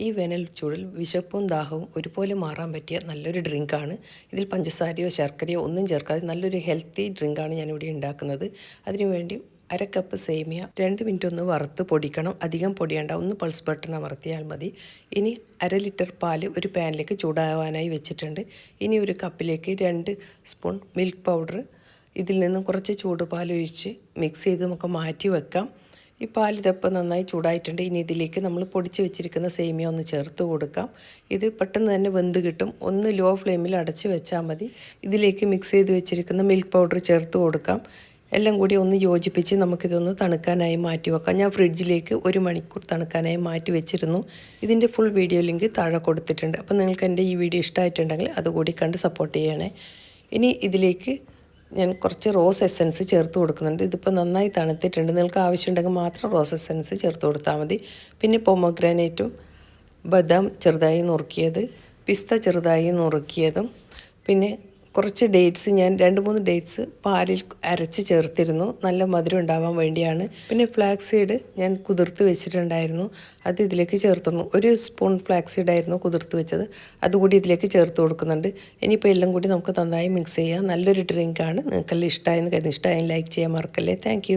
ഈ വേനൽ ചൂടിൽ വിശപ്പും ദാഹവും ഒരുപോലെ മാറാൻ പറ്റിയ നല്ലൊരു ഡ്രിങ്കാണ്. ഇതിൽ പഞ്ചസാരയോ ശർക്കരയോ ഒന്നും ചേർക്കാതെ നല്ലൊരു ഹെൽത്തി ഡ്രിങ്കാണ് ഞാനിവിടെ ഉണ്ടാക്കുന്നത്. അതിനുവേണ്ടി അര കപ്പ് സേമിയ 2 മിനിറ്റ് ഒന്ന് വറുത്ത് പൊടിക്കണം. അധികം പൊടിയേണ്ട, ഒന്ന് പൾസ് ബട്ടൺ അമർത്തിയാൽ മതി. ഇനി അര ലിറ്റർ പാല് ഒരു പാനിലേക്ക് ചൂടാവാനായി വെച്ചിട്ടുണ്ട്. ഇനി ഒരു കപ്പിലേക്ക് 2 സ്പൂൺ മിൽക്ക് പൗഡർ, ഇതിൽ നിന്നും കുറച്ച് ചൂടുപാൽ ഒഴിച്ച് മിക്സ് ചെയ്ത് നമുക്ക് മാറ്റി വെക്കാം. ഈ പാൽ ഇതപ്പോൾ നന്നായി ചൂടായിട്ടുണ്ട്. ഇനി ഇതിലേക്ക് നമ്മൾ പൊടിച്ച് വെച്ചിരിക്കുന്ന സേമിയ ഒന്ന് ചേർത്ത് കൊടുക്കാം. ഇത് പെട്ടെന്ന് തന്നെ വെന്ത് കിട്ടും. ഒന്ന് ലോ ഫ്ലെയിമിൽ അടച്ച് വെച്ചാൽ മതി. ഇതിലേക്ക് മിക്സ് ചെയ്ത് വെച്ചിരിക്കുന്ന മിൽക്ക് പൗഡർ ചേർത്ത് കൊടുക്കാം. എല്ലാം കൂടി ഒന്ന് യോജിപ്പിച്ച് നമുക്കിതൊന്ന് തണുക്കാനായി മാറ്റി വെക്കാം. ഞാൻ ഫ്രിഡ്ജിലേക്ക് 1 മണിക്കൂർ തണുക്കാനായി മാറ്റി വെച്ചിരുന്നു. ഇതിൻ്റെ ഫുൾ വീഡിയോ ലിങ്ക് താഴെ കൊടുത്തിട്ടുണ്ട്. അപ്പോൾ നിങ്ങൾക്ക് എൻ്റെ ഈ വീഡിയോ ഇഷ്ടമായിട്ടുണ്ടെങ്കിൽ അതുകൂടി കണ്ട് സപ്പോർട്ട് ചെയ്യണേ. ഇനി ഇതിലേക്ക് ഞാൻ കുറച്ച് റോസ് എസൻസ് ചേർത്ത് കൊടുക്കുന്നുണ്ട്. ഇതിപ്പോൾ നന്നായി തണുത്തിട്ടുണ്ട്. നിങ്ങൾക്ക് ആവശ്യമുണ്ടെങ്കിൽ മാത്രം റോസ് എസൻസ് ചേർത്ത് കൊടുത്താൽ മതി. പിന്നെ പൊമോഗ്രാനേറ്റും ബദാം ചെറുതായി നുറുക്കിയത്, പിസ്ത ചെറുതായി നുറുക്കിയതും, പിന്നെ കുറച്ച് ഡേറ്റ്സ്, ഞാൻ 2-3 ഡേറ്റ്സ് പാലിൽ അരച്ച് ചേർത്തിരുന്നു. നല്ല മധുരം ഉണ്ടാവാൻ വേണ്ടിയാണ്. പിന്നെ ഫ്ലാക്സ് സീഡ് ഞാൻ കുതിർത്ത് വെച്ചിട്ടുണ്ടായിരുന്നു, അത് ഇതിലേക്ക് ചേർത്തുന്നു. 1 സ്പൂൺ ഫ്ലാക്സ് സീഡായിരുന്നു കുതിർത്ത് വെച്ചത്, അതുകൂടി ഇതിലേക്ക് ചേർത്ത് കൊടുക്കുന്നുണ്ട്. ഇനിയിപ്പോൾ എല്ലാം കൂടി നമുക്ക് നന്നായി മിക്സ് ചെയ്യാം. നല്ലൊരു ഡ്രിങ്കാണ്. നിങ്ങൾക്കെല്ലാം ഇഷ്ടമായെന്ന് കരുതി. ഇഷ്ടമായി ലൈക്ക് ചെയ്യാൻ മറക്കല്ലേ. താങ്ക്